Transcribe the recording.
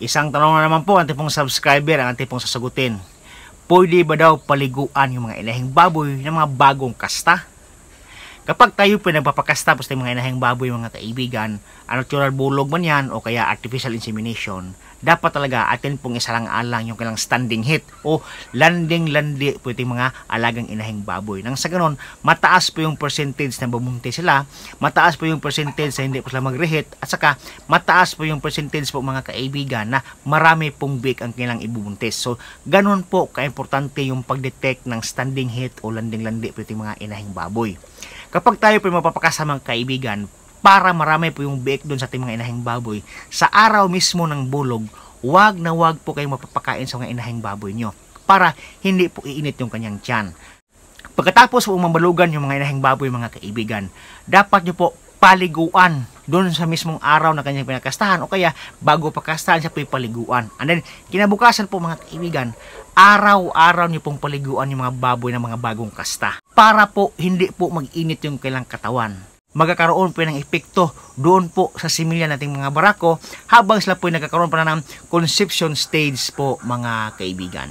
Isang tanong na naman po, ang tipong subscriber ang tipong sasagutin. Pwede ba daw paliguan yung mga inahing baboy ng mga bagong kasta? Kapag tayo pinagpapakasta po sa mga inahing baboy mga kaibigan, natural bulog man yan o kaya artificial insemination, dapat talaga atin pong isalang-alang yung kailang standing heat o landing-landi po itong mga alagang inahing baboy. Nang sa ganon, mataas po yung percentage na bumunti sila, mataas po yung percentage na hindi po sila mag-reheat, at saka mataas po yung percentage po mga kaibigan na marami pong big ang kailang ibubuntis. So, ganon po ka-importante yung pag-detect ng standing heat o landing-landi po itong mga inahing baboy. Kapag tayo po mapapakasa mga kaibigan, para marami po yung biik doon sa ating mga inahing baboy, sa araw mismo ng bulog, wag na wag po kayong mapapakain sa mga inahing baboy nyo para hindi po iinit yung kanyang tiyan. Pagkatapos po mamalugan yung mga inahing baboy mga kaibigan, dapat nyo po paliguan doon sa mismong araw na kanyang pinakastahan o kaya bago pakastahan siya po paliguan. And then, kinabukasan po mga kaibigan, araw-araw niyo pong paliguan yung mga baboy ng mga bagong kasta para po hindi po mag-init yung kailang katawan. Magkakaroon po ng epekto doon po sa similya nating mga barako habang sila po nagkakaroon pa na ng conception stage po mga kaibigan.